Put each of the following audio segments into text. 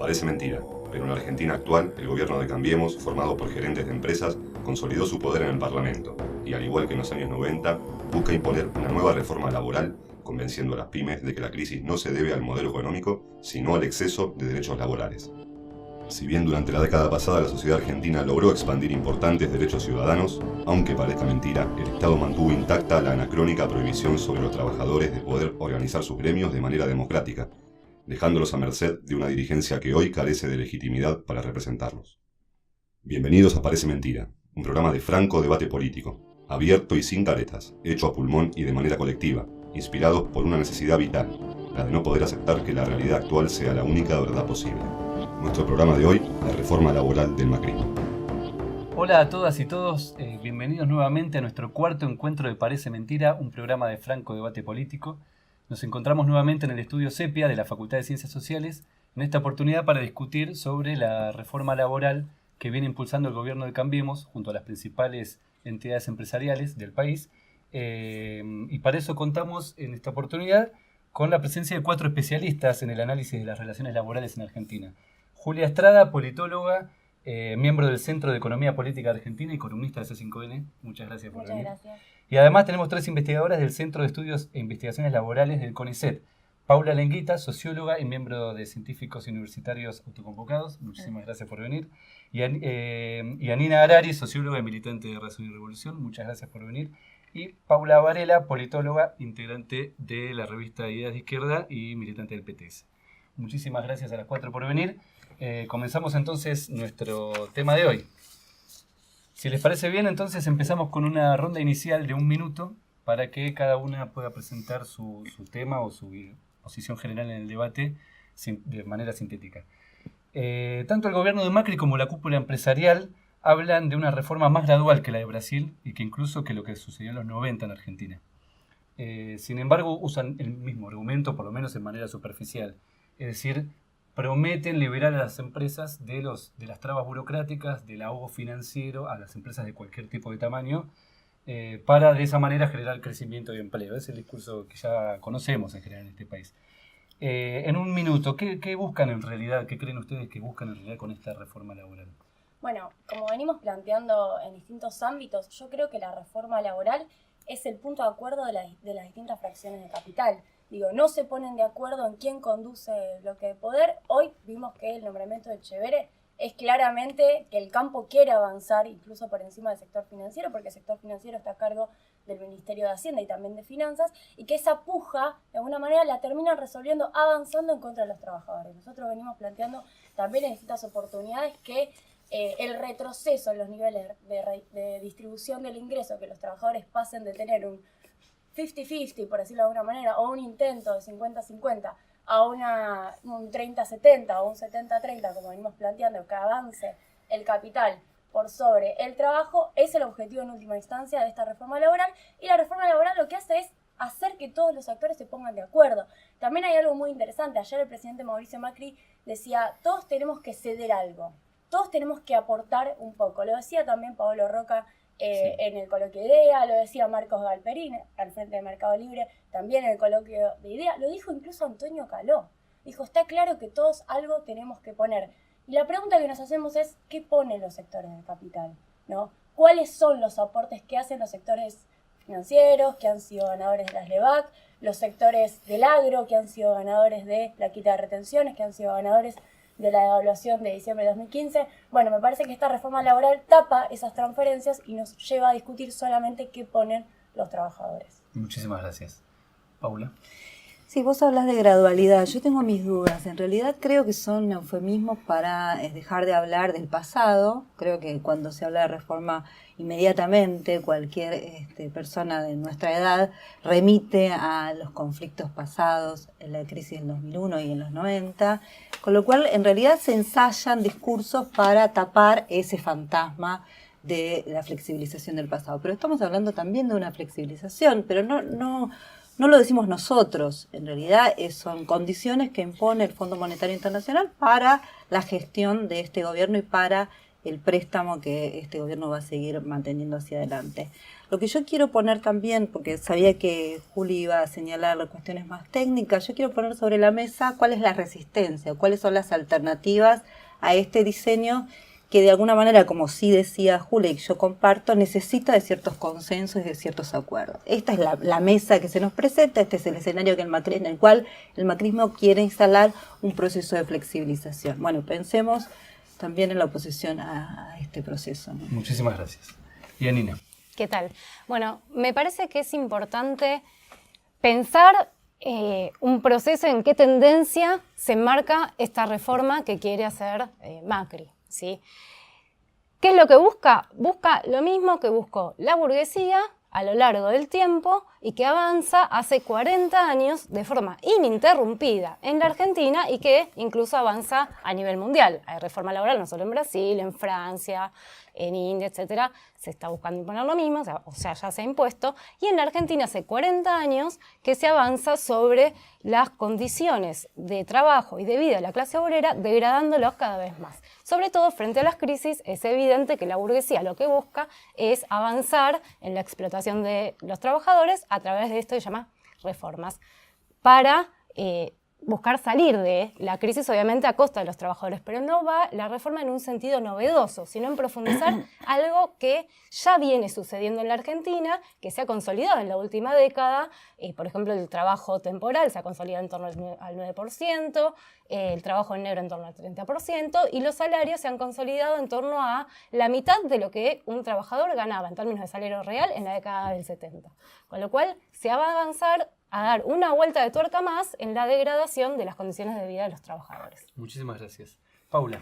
Parece mentira, pero en la Argentina actual, el gobierno de Cambiemos, formado por gerentes de empresas, consolidó su poder en el Parlamento y, al igual que en los años 90, busca imponer una nueva reforma laboral, convenciendo a las pymes de que la crisis no se debe al modelo económico, sino al exceso de derechos laborales. Si bien durante la década pasada la sociedad argentina logró expandir importantes derechos ciudadanos, aunque parezca mentira, el Estado mantuvo intacta la anacrónica prohibición sobre los trabajadores de poder organizar sus gremios de manera democrática, dejándolos a merced de una dirigencia que hoy carece de legitimidad para representarlos. Bienvenidos a Parece Mentira, un programa de franco debate político, abierto y sin caretas, hecho a pulmón y de manera colectiva, inspirado por una necesidad vital, la de no poder aceptar que la realidad actual sea la única verdad posible. Nuestro programa de hoy, la reforma laboral del macrismo. Hola a todas y todos, bienvenidos nuevamente a nuestro cuarto encuentro de Parece Mentira, un programa de franco debate político. Nos encontramos nuevamente en el estudio Sepia de la Facultad de Ciencias Sociales, en esta oportunidad para discutir sobre la reforma laboral que viene impulsando el gobierno de Cambiemos junto a las principales entidades empresariales del país. Y para eso contamos en esta oportunidad con la presencia de 4 especialistas en el análisis de las relaciones laborales en Argentina. Julia Estrada, politóloga, miembro del Centro de Economía Política Argentina y columnista de C5N. Muchas gracias por venir. Muchas gracias. Y además tenemos 3 investigadoras del Centro de Estudios e Investigaciones Laborales del CONICET. Paula Lenguita, socióloga y miembro de Científicos Universitarios Autoconvocados. Muchísimas gracias por venir. Y Anina Arari, socióloga y militante de Razón y Revolución. Muchas gracias por venir. Y Paula Varela, politóloga, integrante de la revista Ideas de Izquierda y militante del PTS. Muchísimas gracias a las 4 por venir. Comenzamos entonces nuestro tema de hoy. Si les parece bien, entonces empezamos con una ronda inicial de 1 minuto para que cada una pueda presentar su tema o su posición general en el debate de manera sintética. Tanto el gobierno de Macri como la cúpula empresarial hablan de una reforma más gradual que la de Brasil y que incluso que lo que sucedió en los 90 en Argentina. Sin embargo, usan el mismo argumento, por lo menos en manera superficial. Es decir, prometen liberar a las empresas de las trabas burocráticas, del ahogo financiero a las empresas de cualquier tipo de tamaño, para de esa manera generar crecimiento y empleo. Es el discurso que ya conocemos en general en este país. En 1 minuto, ¿qué buscan en realidad? ¿Qué creen ustedes que buscan en realidad con esta reforma laboral? Bueno, como venimos planteando en distintos ámbitos, yo creo que la reforma laboral es el punto de acuerdo de las distintas fracciones de capital. Digo, no se ponen de acuerdo en quién conduce el bloque de poder. Hoy vimos que el nombramiento de Chevere es claramente que el campo quiere avanzar incluso por encima del sector financiero, porque el sector financiero está a cargo del Ministerio de Hacienda y también de Finanzas, y que esa puja, de alguna manera, la terminan resolviendo avanzando en contra de los trabajadores. Nosotros venimos planteando también en distintas oportunidades que el retroceso en los niveles de distribución del ingreso, que los trabajadores pasen de tener un 50-50, por decirlo de alguna manera, o un intento de 50-50 a un 30-70 o un 70-30, como venimos planteando, que avance el capital por sobre el trabajo, es el objetivo en última instancia de esta reforma laboral. Y la reforma laboral lo que hace es hacer que todos los actores se pongan de acuerdo. También hay algo muy interesante. Ayer el presidente Mauricio Macri decía, todos tenemos que ceder algo, todos tenemos que aportar un poco. Lo decía también Paolo Roca en el coloquio de IDEA, lo decía Marcos Galperín al frente de Mercado Libre, también en el coloquio de IDEA, lo dijo incluso Antonio Caló. Dijo, está claro que todos algo tenemos que poner. Y la pregunta que nos hacemos es, ¿qué ponen los sectores del capital? ¿No? ¿Cuáles son los aportes que hacen los sectores financieros, que han sido ganadores de las LEVAC, los sectores del agro, que han sido ganadores de la quita de retenciones, que han sido ganadores de la devaluación de diciembre de 2015. Bueno, me parece que esta reforma laboral tapa esas transferencias y nos lleva a discutir solamente qué ponen los trabajadores. Muchísimas gracias. Paula. Sí, vos hablas de gradualidad. Yo tengo mis dudas. En realidad creo que son eufemismos para dejar de hablar del pasado. Creo que cuando se habla de reforma, inmediatamente cualquier persona de nuestra edad remite a los conflictos pasados, en la crisis del 2001 y en los 90, con lo cual en realidad se ensayan discursos para tapar ese fantasma de la flexibilización del pasado. Pero estamos hablando también de una flexibilización, pero no lo decimos nosotros. En realidad son condiciones que impone el Fondo Monetario Internacional para la gestión de este gobierno y para el préstamo que este gobierno va a seguir manteniendo hacia adelante. Lo que yo quiero poner también, porque sabía que Juli iba a señalar las cuestiones más técnicas, yo quiero poner sobre la mesa cuál es la resistencia, cuáles son las alternativas a este diseño que de alguna manera, como sí decía Juli, y yo comparto, necesita de ciertos consensos y de ciertos acuerdos. Esta es la mesa que se nos presenta, este es el escenario en el cual el macrismo quiere instalar un proceso de flexibilización. Bueno, pensemos también en la oposición a este proceso, ¿no? Muchísimas gracias. Y Anina. ¿Qué tal? Bueno, me parece que es importante pensar un proceso en qué tendencia se enmarca esta reforma que quiere hacer Macri, ¿sí? ¿Qué es lo que busca? Busca lo mismo que buscó la burguesía a lo largo del tiempo y que avanza hace 40 años de forma ininterrumpida en la Argentina y que incluso avanza a nivel mundial. Hay reforma laboral no solo en Brasil, en Francia, en India, etcétera. Se está buscando imponer lo mismo, o sea, ya se ha impuesto. Y en la Argentina hace 40 años que se avanza sobre las condiciones de trabajo y de vida de la clase obrera, degradándolos cada vez más. Sobre todo frente a las crisis, es evidente que la burguesía lo que busca es avanzar en la explotación de los trabajadores a través de esto que se llama reformas, para buscar salir de la crisis, obviamente a costa de los trabajadores, pero no va la reforma en un sentido novedoso, sino en profundizar algo que ya viene sucediendo en la Argentina, que se ha consolidado en la última década. Por ejemplo, el trabajo temporal se ha consolidado en torno al 9%, el trabajo en negro en torno al 30%, y los salarios se han consolidado en torno a la mitad de lo que un trabajador ganaba en términos de salario real en la década del 70. Con lo cual, se va a avanzar a dar una vuelta de tuerca más en la degradación de las condiciones de vida de los trabajadores. Muchísimas gracias. Paula.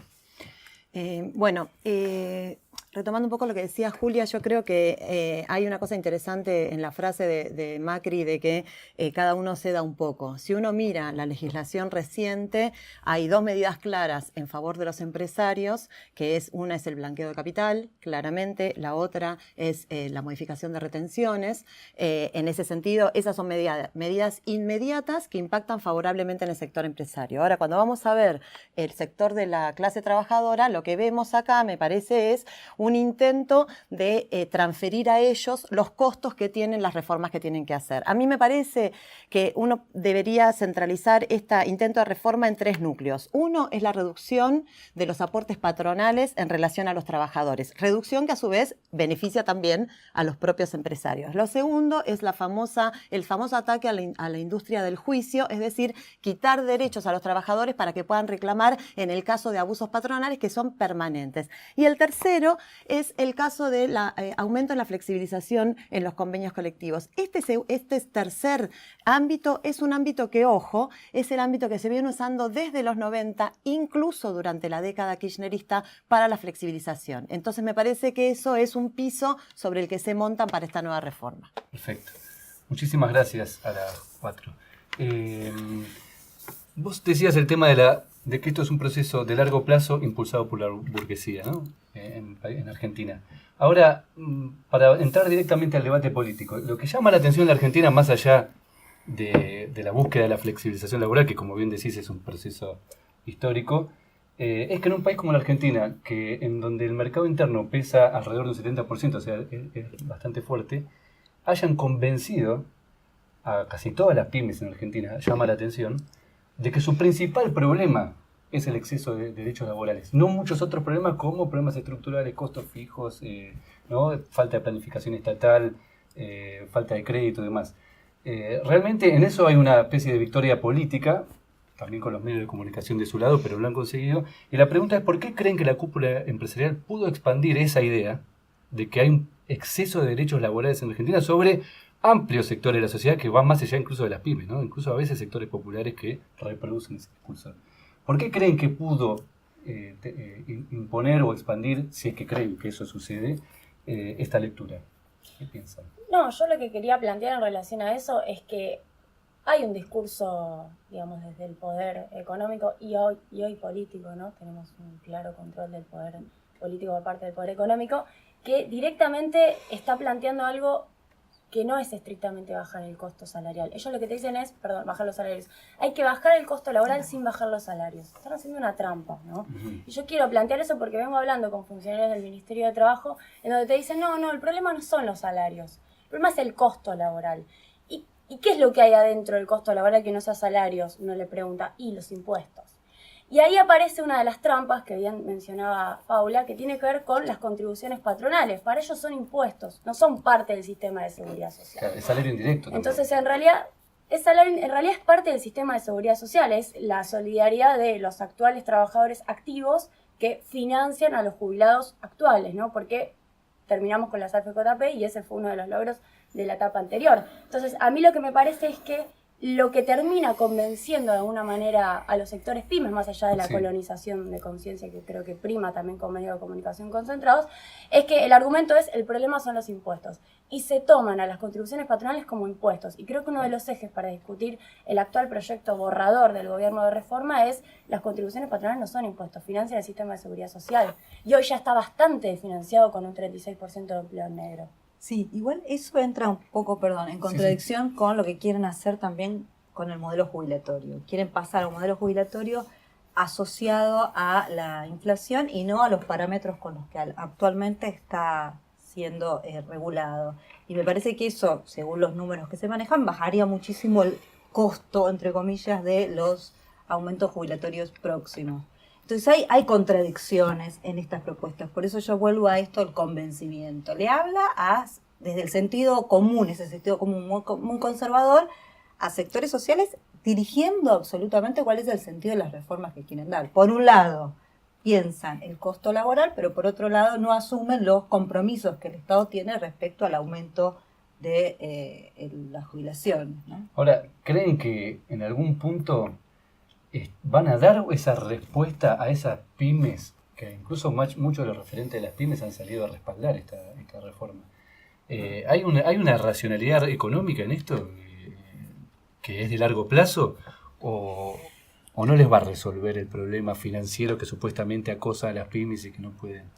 Retomando un poco lo que decía Julia, yo creo que hay una cosa interesante en la frase de Macri de que cada uno ceda un poco. Si uno mira la legislación reciente, hay dos medidas claras en favor de los empresarios, que una es el blanqueo de capital, claramente, la otra es la modificación de retenciones. En ese sentido, esas son medidas inmediatas que impactan favorablemente en el sector empresario. Ahora, cuando vamos a ver el sector de la clase trabajadora, lo que vemos acá, me parece, es un intento de transferir a ellos los costos que tienen las reformas que tienen que hacer. A mí me parece que uno debería centralizar este intento de reforma en tres núcleos. Uno es la reducción de los aportes patronales en relación a los trabajadores, reducción que a su vez beneficia también a los propios empresarios. Lo segundo es el famoso ataque a la industria del juicio, es decir, quitar derechos a los trabajadores para que puedan reclamar en el caso de abusos patronales que son permanentes. Y el tercero es el caso del aumento en la flexibilización en los convenios colectivos. Este tercer ámbito es un ámbito que, ojo, es el ámbito que se viene usando desde los 90, incluso durante la década kirchnerista, para la flexibilización. Entonces me parece que eso es un piso sobre el que se montan para esta nueva reforma. Perfecto. Muchísimas gracias a las cuatro. Vos decías el tema de que esto es un proceso de largo plazo impulsado por la burguesía, ¿no? En Argentina. Ahora, para entrar directamente al debate político, lo que llama la atención en la Argentina, más allá de la búsqueda de la flexibilización laboral, que como bien decís es un proceso histórico, es que en un país como la Argentina, en donde el mercado interno pesa alrededor de un 70%, o sea, es bastante fuerte, hayan convencido a casi todas las pymes en Argentina, llama la atención, de que su principal problema es el exceso de derechos laborales. No muchos otros problemas como problemas estructurales, costos fijos, ¿no? Falta de planificación estatal, falta de crédito y demás. Realmente en eso hay una especie de victoria política, también con los medios de comunicación de su lado, pero lo han conseguido. Y la pregunta es, ¿por qué creen que la cúpula empresarial pudo expandir esa idea de que hay un exceso de derechos laborales en Argentina sobre amplios sectores de la sociedad que van más allá incluso de las pymes, ¿no? Incluso a veces sectores populares que reproducen ese discurso? ¿Por qué creen que pudo imponer o expandir, si es que creen que eso sucede, esta lectura? ¿Qué piensan? No, yo lo que quería plantear en relación a eso es que hay un discurso, digamos, desde el poder económico y hoy político, ¿no? Tenemos un claro control del poder político por parte del poder económico, que directamente está planteando algo que no es estrictamente bajar el costo salarial. Ellos lo que te dicen es, perdón, bajar los salarios. Hay que bajar el costo laboral sin bajar los salarios. Están haciendo una trampa, ¿no? Y yo quiero plantear eso porque vengo hablando con funcionarios del Ministerio de Trabajo en donde te dicen, no, el problema no son los salarios, el problema es el costo laboral. ¿Y qué es lo que hay adentro del costo laboral que no sea salarios? Uno le pregunta, y los impuestos. Y ahí aparece una de las trampas que bien mencionaba Paula, que tiene que ver con las contribuciones patronales. Para ellos son impuestos, no son parte del sistema de seguridad social. Claro, es salario indirecto también. Entonces, en realidad es parte del sistema de seguridad social, es la solidaridad de los actuales trabajadores activos que financian a los jubilados actuales, ¿no? Porque terminamos con las AFJP y ese fue uno de los logros de la etapa anterior. Entonces, a mí lo que me parece es que lo que termina convenciendo de alguna manera a los sectores pymes, más allá de la colonización de conciencia que creo que prima también con medios de comunicación concentrados, es que el argumento es el problema son los impuestos. Y se toman a las contribuciones patronales como impuestos. Y creo que uno de los ejes para discutir el actual proyecto borrador del gobierno de reforma es las contribuciones patronales no son impuestos, financian el sistema de seguridad social. Y hoy ya está bastante financiado con un 36% de empleo negro. Sí, igual eso entra un poco, en contradicción con lo que quieren hacer también con el modelo jubilatorio. Quieren pasar a un modelo jubilatorio asociado a la inflación y no a los parámetros con los que actualmente está siendo regulado. Y me parece que eso, según los números que se manejan, bajaría muchísimo el costo, entre comillas, de los aumentos jubilatorios próximos. Entonces hay contradicciones en estas propuestas, por eso yo vuelvo a esto, el convencimiento. Le habla desde el sentido común, ese sentido común muy conservador, a sectores sociales dirigiendo absolutamente cuál es el sentido de las reformas que quieren dar. Por un lado, piensan el costo laboral, pero por otro lado no asumen los compromisos que el Estado tiene respecto al aumento de la jubilación, ¿no? Ahora, ¿creen que en algún punto van a dar esa respuesta a esas pymes, que incluso muchos de los referentes de las pymes han salido a respaldar esta reforma? ¿Hay una racionalidad económica en esto que es de largo plazo o no les va a resolver el problema financiero que supuestamente acosa a las pymes y que no pueden?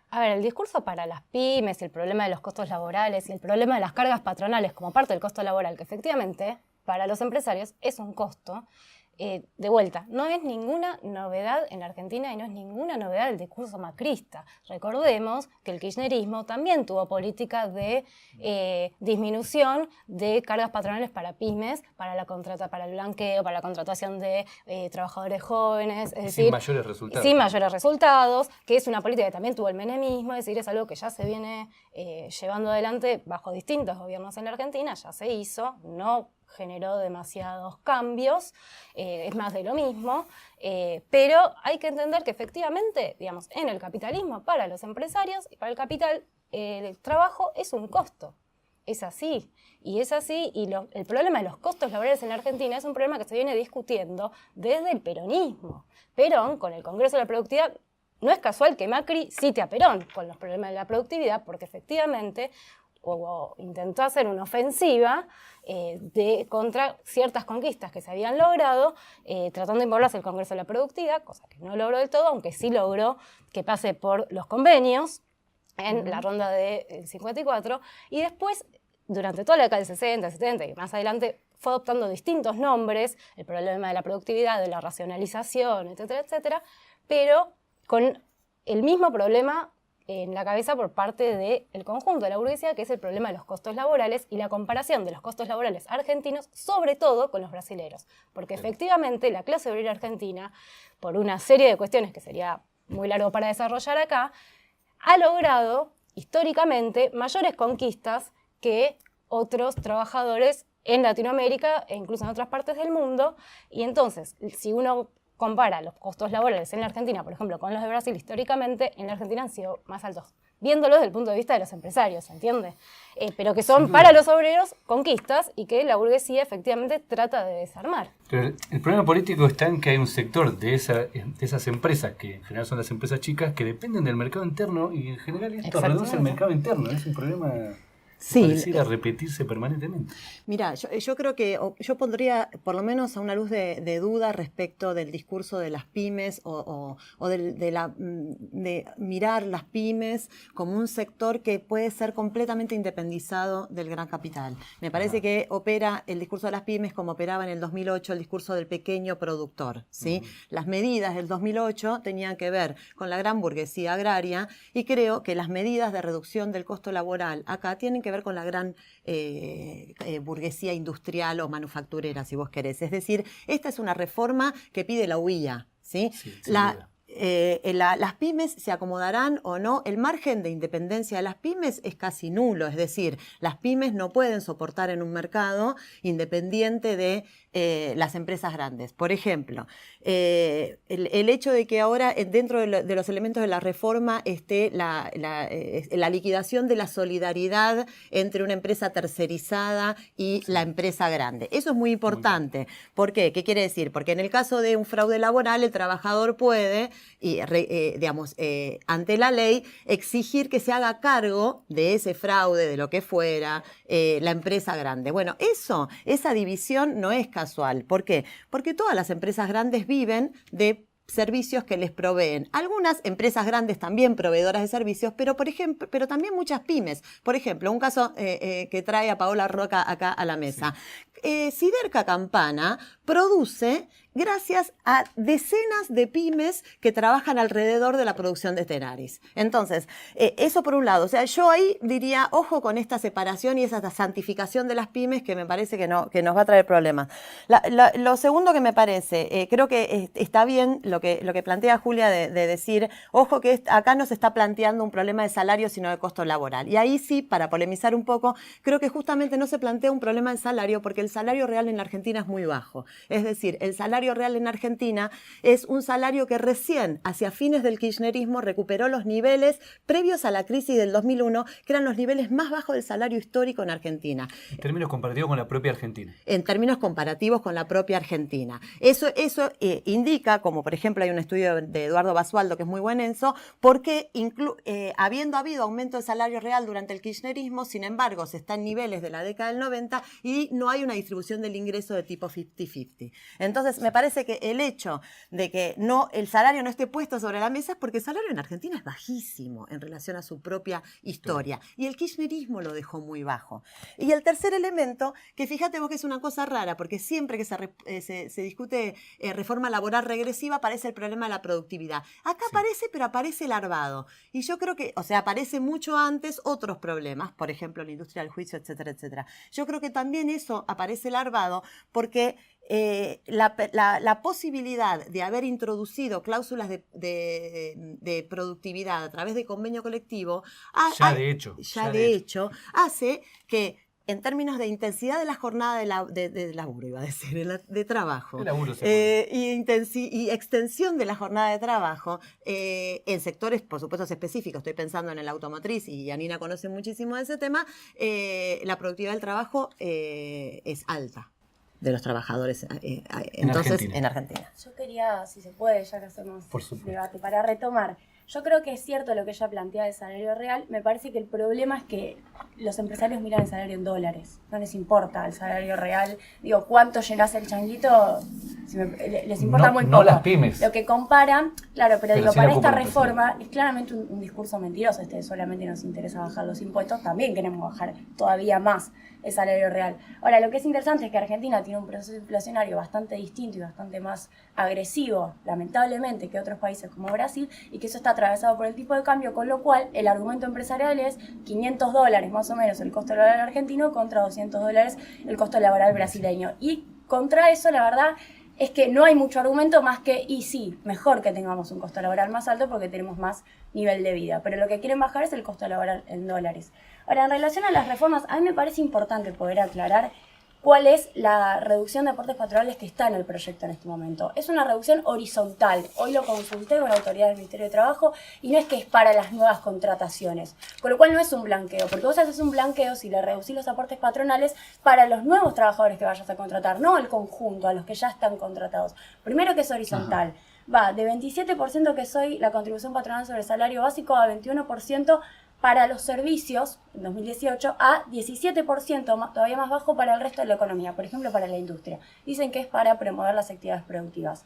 A ver, el discurso para las pymes, el problema de los costos laborales y el problema de las cargas patronales como parte del costo laboral, que efectivamente para los empresarios es un costo, de vuelta, no es ninguna novedad en la Argentina y no es ninguna novedad el discurso macrista. Recordemos que el kirchnerismo también tuvo políticas de disminución de cargas patronales para pymes, para el blanqueo, para la contratación de trabajadores jóvenes. Es decir, sin mayores resultados. Sin mayores resultados, que es una política que también tuvo el menemismo, es decir, es algo que ya se viene llevando adelante bajo distintos gobiernos en la Argentina, ya se hizo, no generó demasiados cambios, es más de lo mismo, pero hay que entender que efectivamente, digamos, en el capitalismo, para los empresarios y para el capital, el trabajo es un costo. Es así, y el problema de los costos laborales en la Argentina es un problema que se viene discutiendo desde el peronismo. Perón, con el Congreso de la Productividad, no es casual que Macri cite a Perón con los problemas de la productividad, porque efectivamente intentó hacer una ofensiva contra ciertas conquistas que se habían logrado, tratando de imponerlas el Congreso de la Productividad, cosa que no logró del todo, aunque sí logró que pase por los convenios en la ronda del 54, y después, durante toda la década del 60, 70 y más adelante, fue adoptando distintos nombres, el problema de la productividad, de la racionalización, etcétera, etcétera, pero con el mismo problema en la cabeza por parte del conjunto de la burguesía, que es el problema de los costos laborales y la comparación de los costos laborales argentinos, sobre todo con los brasileros. Porque efectivamente la clase obrera argentina, por una serie de cuestiones que sería muy largo para desarrollar acá, ha logrado históricamente mayores conquistas que otros trabajadores en Latinoamérica e incluso en otras partes del mundo. Y entonces, si uno compara los costos laborales en la Argentina, por ejemplo, con los de Brasil, históricamente en la Argentina han sido más altos, viéndolos desde el punto de vista de los empresarios, ¿se entiende? Pero que son para los obreros conquistas y que la burguesía efectivamente trata de desarmar. Pero el problema político está en que hay un sector de esas empresas, que en general son las empresas chicas, que dependen del mercado interno y en general esto reduce el mercado interno. Es un problema Sí. Pareciera repetirse permanentemente. Mira, yo creo que yo pondría por lo menos a una luz de duda respecto del discurso de las pymes o de mirar las pymes como un sector que puede ser completamente independizado del gran capital. Me parece que opera el discurso de las pymes como operaba en el 2008 el discurso del pequeño productor, ¿sí? Las medidas del 2008 tenían que ver con la gran burguesía agraria y creo que las medidas de reducción del costo laboral acá tienen que ver con la gran burguesía industrial o manufacturera, si vos querés. Es decir, esta es una reforma que pide la huilla, ¿sí? Las pymes se acomodarán o no. El margen de independencia de las pymes es casi nulo, es decir, las pymes no pueden soportar en un mercado independiente de las empresas grandes. Por ejemplo, el hecho de que ahora dentro de los elementos de la reforma esté la liquidación de la solidaridad entre una empresa tercerizada y la empresa grande. Eso es muy importante. ¿Por qué? ¿Qué quiere decir? Porque en el caso de un fraude laboral, el trabajador puede, ante la ley, exigir que se haga cargo de ese fraude, de lo que fuera, la empresa grande. Bueno, esa división no es casual. ¿Por qué? Porque todas las empresas grandes viven de servicios que les proveen. Algunas empresas grandes también proveedoras de servicios, pero también muchas pymes. Por ejemplo, un caso que trae a Paola Roca acá a la mesa. Siderca Campana produce gracias a decenas de pymes que trabajan alrededor de la producción de Tenaris. Entonces, eso por un lado. O sea, yo ahí diría, ojo con esta separación y esa santificación de las pymes que me parece que nos va a traer problemas. Lo segundo que me parece, creo que está bien lo que plantea Julia de decir, ojo que acá no se está planteando un problema de salario, sino de costo laboral. Y ahí sí, para polemizar un poco, creo que justamente no se plantea un problema de salario porque el salario real en Argentina es muy bajo. Es decir, el salario real en Argentina es un salario que recién, hacia fines del kirchnerismo, recuperó los niveles previos a la crisis del 2001, que eran los niveles más bajos del salario histórico en Argentina. En términos comparativos con la propia Argentina. En términos comparativos con la propia Argentina. Eso indica, como por ejemplo hay un estudio de Eduardo Basualdo que es muy buen en eso, porque habiendo habido aumento del salario real durante el kirchnerismo, sin embargo, se está en niveles de la década del 90 y no hay una distribución del ingreso de tipo 50-50. Entonces, me parece que el hecho de que el salario no esté puesto sobre la mesa es porque el salario en Argentina es bajísimo en relación a su propia historia. Y el kirchnerismo lo dejó muy bajo. Y el tercer elemento, que fíjate vos que es una cosa rara, porque siempre que se discute reforma laboral regresiva aparece el problema de la productividad. Acá aparece, pero aparece larvado. Y yo creo que, aparece mucho antes otros problemas, por ejemplo, la industria del juicio, etcétera, etcétera. Yo creo que también eso aparece larvado porque la posibilidad de haber introducido cláusulas de productividad a través de convenio colectivo de hecho hace que en términos de intensidad de la jornada de laburo, iba a decir, de trabajo, y extensión de la jornada de trabajo en sectores, por supuesto, específicos, estoy pensando en el automotriz y Janina conoce muchísimo de ese tema, la productividad del trabajo es alta de los trabajadores en Argentina. Yo quería, si se puede, ya que hacemos debate, para retomar. Yo creo que es cierto lo que ella plantea del salario real. Me parece que el problema es que los empresarios miran el salario en dólares. No les importa el salario real. Digo, ¿cuánto llenás el changuito? Les importa muy poco. No las pymes. Lo que comparan, claro, pero digo, sí para esta reforma es claramente un discurso mentiroso. Solamente nos interesa bajar los impuestos. También queremos bajar todavía más el salario real. Ahora, lo que es interesante es que Argentina tiene un proceso inflacionario bastante distinto y bastante más agresivo, lamentablemente, que otros países como Brasil, y que eso está atravesado por el tipo de cambio, con lo cual el argumento empresarial es $500 más o menos el costo laboral argentino contra $200 el costo laboral brasileño. Y contra eso, la verdad, es que no hay mucho argumento más que, y sí, mejor que tengamos un costo laboral más alto porque tenemos más nivel de vida. Pero lo que quieren bajar es el costo laboral en dólares. Ahora, en relación a las reformas, a mí me parece importante poder aclarar cuál es la reducción de aportes patronales que está en el proyecto en este momento. Es una reducción horizontal. Hoy lo consulté con la autoridad del Ministerio de Trabajo y no es que es para las nuevas contrataciones, con lo cual no es un blanqueo, porque vos haces un blanqueo si le reducís los aportes patronales para los nuevos trabajadores que vayas a contratar, no al conjunto, a los que ya están contratados. Primero que es horizontal. Va de 27% que soy la contribución patronal sobre el salario básico a 21% para los servicios, en 2018, a 17%, todavía más bajo para el resto de la economía, por ejemplo, para la industria. Dicen que es para promover las actividades productivas.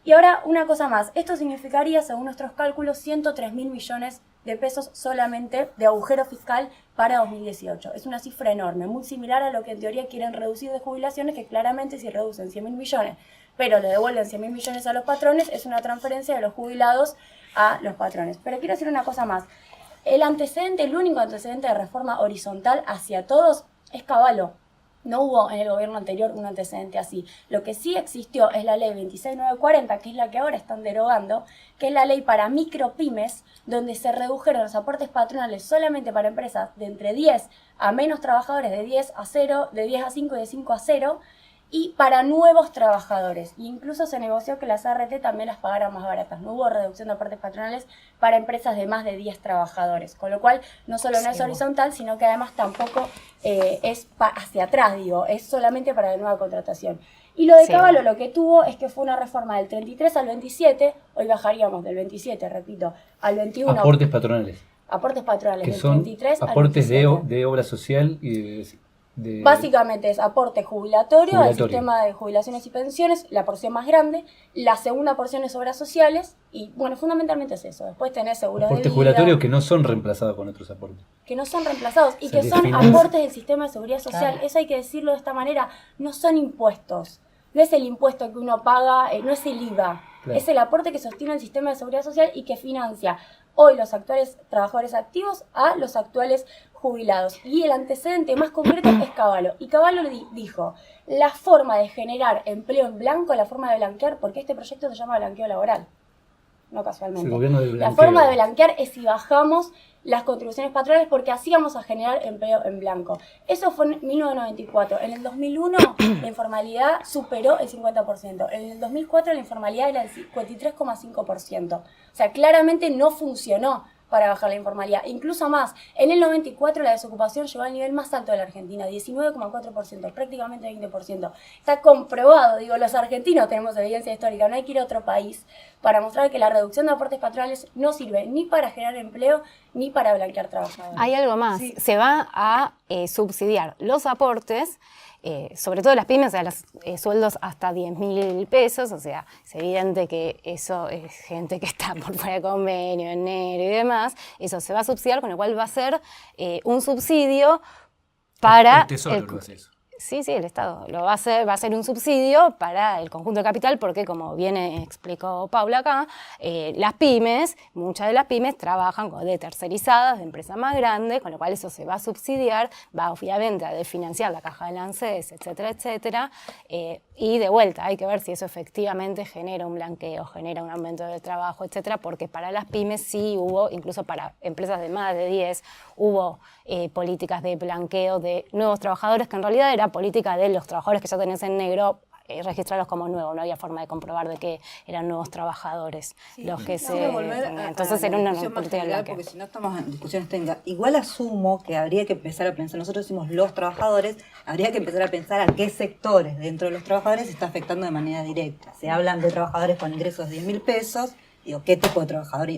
Y ahora, una cosa más. Esto significaría, según nuestros cálculos, 103.000 millones de pesos solamente de agujero fiscal para 2018. Es una cifra enorme, muy similar a lo que en teoría quieren reducir de jubilaciones, que claramente si reducen 100.000 millones, pero le devuelven 100.000 millones a los patrones, es una transferencia de los jubilados a los patrones. Pero quiero decir una cosa más. El antecedente, el único antecedente de reforma horizontal hacia todos es Cavallo. No hubo en el gobierno anterior un antecedente así. Lo que sí existió es la ley 26940, que es la que ahora están derogando, que es la ley para micropymes, donde se redujeron los aportes patronales solamente para empresas de entre 10 a menos trabajadores, de 10 a 0, de 10 a 5 y de 5 a 0, y para nuevos trabajadores. E incluso se negoció que las ART también las pagaran más baratas. No hubo reducción de aportes patronales para empresas de más de 10 trabajadores. Con lo cual, no solo no es horizontal, sino que además tampoco es hacia atrás, digo, es solamente para la nueva contratación. Y lo de Cavallo lo que tuvo es que fue una reforma del 33 al 27, hoy bajaríamos del 27, repito, al 21. Aportes patronales. Aportes patronales Que del son 33 aportes al 27. de obra social y Básicamente es aporte jubilatorio al sistema de jubilaciones y pensiones, la porción más grande. La segunda porción es obras sociales y, bueno, fundamentalmente es eso. Después tenés seguros de vida. Aportes jubilatorios que no son reemplazados con otros aportes. Que no son reemplazados y que son aportes del sistema de seguridad social. Claro. Eso hay que decirlo de esta manera. No son impuestos. No es el impuesto que uno paga, no es el IVA. Claro. Es el aporte que sostiene el sistema de seguridad social y que financia hoy los actuales trabajadores activos a los actuales jubilados. Y el antecedente más concreto es Cavallo. Y Cavallo dijo, la forma de generar empleo en blanco, la forma de blanquear, porque este proyecto se llama blanqueo laboral, no casualmente. La forma de blanquear es si bajamos las contribuciones patronales porque así vamos a generar empleo en blanco. Eso fue en 1994. En el 2001 la informalidad superó el 50%. En el 2004 la informalidad era el 53,5%. O sea, claramente no funcionó para bajar la informalidad. Incluso más, en el 94 la desocupación llegó al nivel más alto de la Argentina, 19,4%, prácticamente 20%. Está comprobado, digo, los argentinos tenemos evidencia histórica, no hay que ir a otro país para mostrar que la reducción de aportes patronales no sirve ni para generar empleo ni para blanquear trabajadores. Hay algo más, se va a subsidiar los aportes, sobre todo las pymes, a los sueldos hasta 10.000 pesos, o sea, es evidente que eso es gente que está por fuera de convenio, en negro y demás, eso se va a subsidiar, con lo cual va a ser un subsidio para... El Tesoro lo hace eso. Sí, el Estado lo va a ser un subsidio para el conjunto de capital porque, como bien explicó Paula acá, las pymes, muchas de las pymes trabajan de tercerizadas, de empresas más grandes, con lo cual eso se va a subsidiar, va obviamente a desfinanciar la caja del ANSES, etcétera, etcétera, y de vuelta hay que ver si eso efectivamente genera un blanqueo, genera un aumento del trabajo, etcétera, porque para las pymes sí hubo, incluso para empresas de más de 10, hubo políticas de blanqueo de nuevos trabajadores, que en realidad era política de los trabajadores que ya tenés en negro, registrarlos como nuevos, no había forma de comprobar de que eran nuevos trabajadores los que se... Entonces era una política de blanqueo. Porque si no estamos en discusiones técnicas. Igual asumo que habría que empezar a pensar, nosotros decimos los trabajadores, habría que empezar a pensar a qué sectores dentro de los trabajadores se está afectando de manera directa. Se hablan de trabajadores con ingresos de 10.000 pesos, digo, ¿qué tipo de trabajador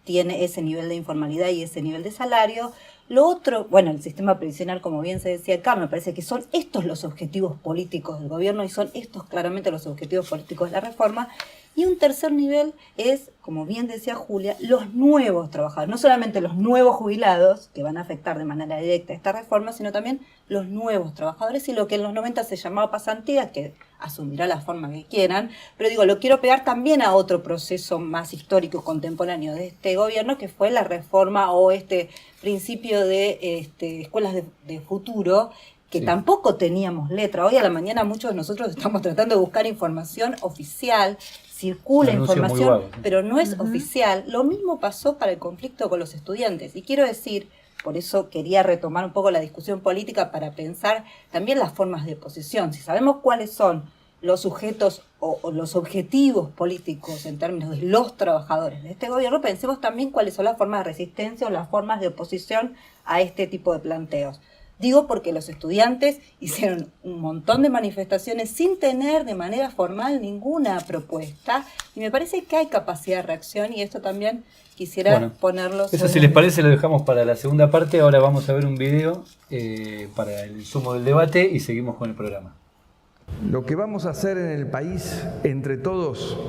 tiene ese nivel de informalidad y ese nivel de salario? Lo otro, bueno, el sistema previsional, como bien se decía acá, me parece que son estos los objetivos políticos del gobierno y son estos claramente los objetivos políticos de la reforma. Y un tercer nivel es, como bien decía Julia, los nuevos trabajadores, no solamente los nuevos jubilados, que van a afectar de manera directa esta reforma, sino también los nuevos trabajadores y lo que en los 90 se llamaba pasantía, que asumirá la forma que quieran, pero digo, lo quiero pegar también a otro proceso más histórico contemporáneo de este gobierno, que fue la reforma o este principio de escuelas de futuro, que tampoco teníamos letra. Hoy a la mañana muchos de nosotros estamos tratando de buscar información oficial, circula información, pero no es oficial. Lo mismo pasó para el conflicto con los estudiantes. Y quiero decir, por eso quería retomar un poco la discusión política para pensar también las formas de oposición. Si sabemos cuáles son los sujetos o los objetivos políticos en términos de los trabajadores de este gobierno, pensemos también cuáles son las formas de resistencia o las formas de oposición a este tipo de planteos. Digo porque los estudiantes hicieron un montón de manifestaciones sin tener de manera formal ninguna propuesta y me parece que hay capacidad de reacción y esto también quisiera ponerlo sobre... Eso, si les parece, lo dejamos para la segunda parte. Ahora vamos a ver un video para el insumo del debate y seguimos con el programa. Lo que vamos a hacer en el país, entre todos,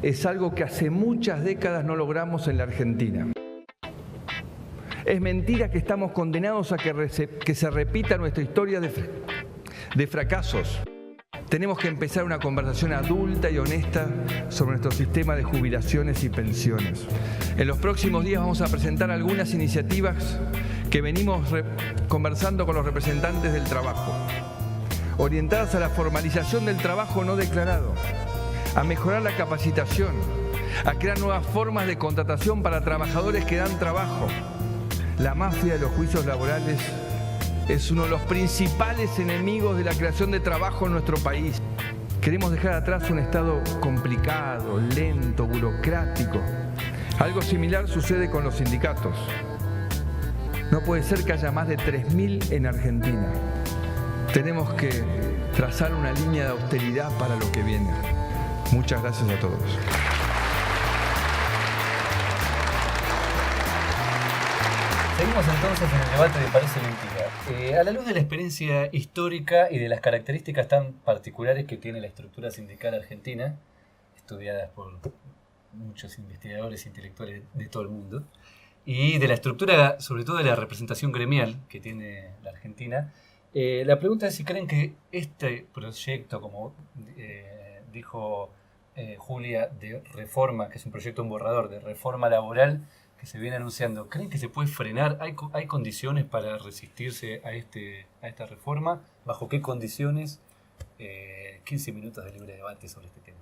es algo que hace muchas décadas no logramos en la Argentina. Es mentira que estamos condenados a que se repita nuestra historia de fracasos. Tenemos que empezar una conversación adulta y honesta sobre nuestro sistema de jubilaciones y pensiones. En los próximos días vamos a presentar algunas iniciativas que venimos conversando con los representantes del trabajo, orientadas a la formalización del trabajo no declarado, a mejorar la capacitación, a crear nuevas formas de contratación para trabajadores que dan trabajo. La mafia de los juicios laborales es uno de los principales enemigos de la creación de trabajo en nuestro país. Queremos dejar atrás un Estado complicado, lento, burocrático. Algo similar sucede con los sindicatos. No puede ser que haya más de 3.000 en Argentina. Tenemos que trazar una línea de austeridad para lo que viene. Muchas gracias a todos. Seguimos entonces en el debate de Parece Mentira. A la luz de la experiencia histórica y de las características tan particulares que tiene la estructura sindical argentina, estudiadas por muchos investigadores intelectuales de todo el mundo, y de la estructura, sobre todo de la representación gremial que tiene la Argentina, la pregunta es si creen que este proyecto, como dijo Julia, de reforma, que es un proyecto, un borrador de reforma laboral, que se viene anunciando, ¿creen que se puede frenar? ¿Hay condiciones para resistirse a esta reforma? ¿Bajo qué condiciones? 15 minutos de libre debate sobre este tema.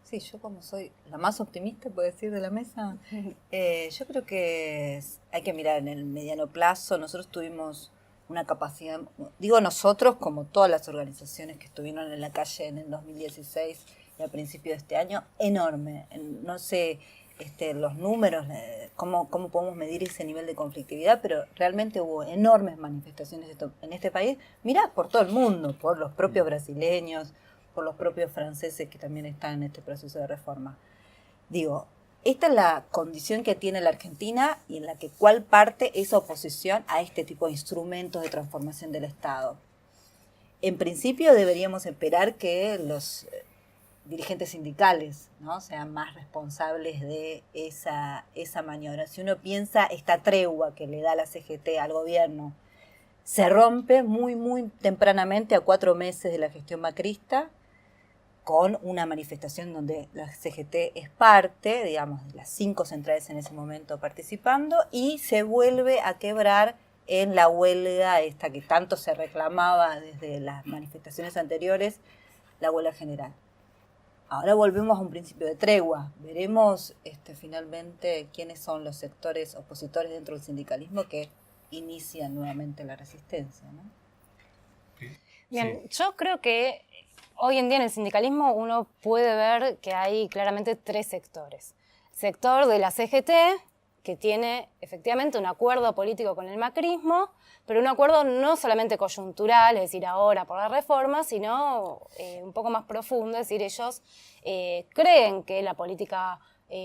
Sí, yo como soy la más optimista, puedo decir, de la mesa, yo creo que hay que mirar en el mediano plazo. Nosotros tuvimos una capacidad, digo nosotros como todas las organizaciones que estuvieron en la calle en el 2016 y a principios de este año, enorme. No sé... los números, cómo podemos medir ese nivel de conflictividad, pero realmente hubo enormes manifestaciones en este país, mirá, por todo el mundo, por los propios brasileños, por los propios franceses que también están en este proceso de reforma. Digo, esta es la condición que tiene la Argentina y en la que cuál parte esa oposición a este tipo de instrumentos de transformación del Estado. En principio deberíamos esperar que los dirigentes sindicales, ¿no?, sean más responsables de esa maniobra. Si uno piensa esta tregua que le da la CGT al gobierno, se rompe muy, muy tempranamente a 4 meses de la gestión macrista, con una manifestación donde la CGT es parte, digamos, de las 5 centrales en ese momento participando, y se vuelve a quebrar en la huelga esta que tanto se reclamaba desde las manifestaciones anteriores, la huelga general. Ahora volvemos a un principio de tregua. Veremos finalmente quiénes son los sectores opositores dentro del sindicalismo que inician nuevamente la resistencia, ¿no? Bien, yo creo que hoy en día en el sindicalismo uno puede ver que hay claramente 3 sectores. Sector de la CGT, que tiene efectivamente un acuerdo político con el macrismo, pero un acuerdo no solamente coyuntural, es decir, ahora por la reforma, sino un poco más profundo, es decir, ellos creen que la política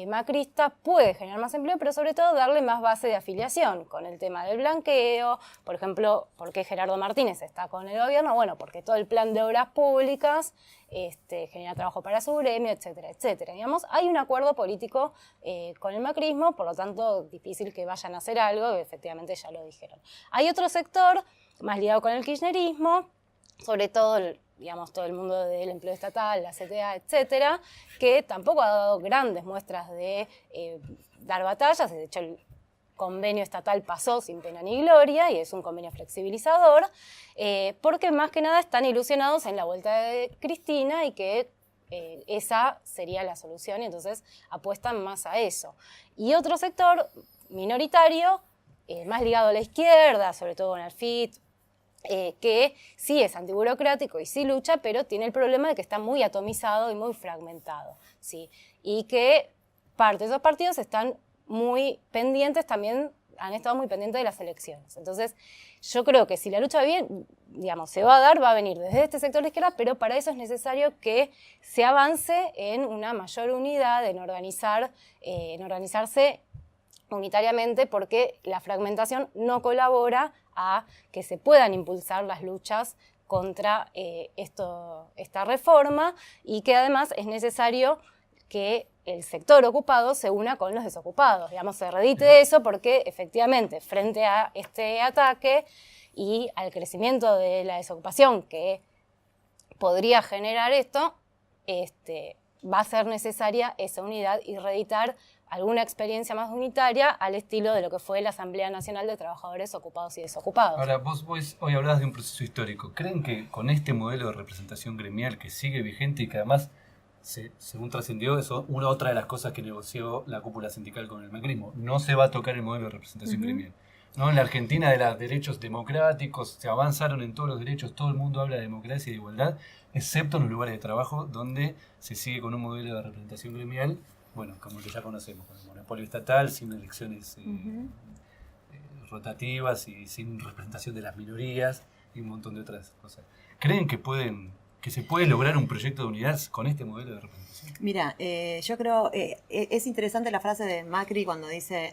macrista puede generar más empleo, pero sobre todo darle más base de afiliación con el tema del blanqueo. Por ejemplo, ¿por qué Gerardo Martínez está con el gobierno? Bueno, porque todo el plan de obras públicas genera trabajo para su gremio, etcétera, etcétera. Digamos, hay un acuerdo político con el macrismo, por lo tanto, difícil que vayan a hacer algo, efectivamente ya lo dijeron. Hay otro sector más ligado con el kirchnerismo, sobre todo digamos, todo el mundo del empleo estatal, la CTA, etcétera, que tampoco ha dado grandes muestras de dar batallas. De hecho, el convenio estatal pasó sin pena ni gloria y es un convenio flexibilizador, porque más que nada están ilusionados en la vuelta de Cristina y que esa sería la solución, y entonces apuestan más a eso. Y otro sector minoritario, más ligado a la izquierda, sobre todo con el FIT, que sí es antiburocrático y sí lucha, pero tiene el problema de que está muy atomizado y muy fragmentado, ¿sí? Y que parte de esos partidos están muy pendientes también han estado muy pendientes de las elecciones. Entonces, yo creo que si la lucha bien, digamos, se va a dar, va a venir desde este sector de izquierda, pero para eso es necesario que se avance en una mayor unidad, en organizarse unitariamente, porque la fragmentación no colabora a que se puedan impulsar las luchas contra esta reforma, y que además es necesario que el sector ocupado se una con los desocupados, digamos, se redite eso, porque efectivamente frente a este ataque y al crecimiento de la desocupación que podría generar esto, va a ser necesaria esa unidad y reeditar alguna experiencia más unitaria al estilo de lo que fue la Asamblea Nacional de Trabajadores Ocupados y Desocupados. Ahora, vos hoy hablabas de un proceso histórico. ¿Creen que con este modelo de representación gremial que sigue vigente y que además, según trascendió, eso, otra de las cosas que negoció la cúpula sindical con el macrismo, no se va a tocar el modelo de representación gremial? ¿No? En la Argentina, de los derechos democráticos, se avanzaron en todos los derechos, todo el mundo habla de democracia y de igualdad, excepto en los lugares de trabajo donde se sigue con un modelo de representación gremial, bueno, como el que ya conocemos, con el monopolio estatal, sin elecciones rotativas y sin representación de las minorías y un montón de otras cosas. ¿Creen que se puede lograr un proyecto de unidad con este modelo de representación? Mira, yo creo, es interesante la frase de Macri cuando dice,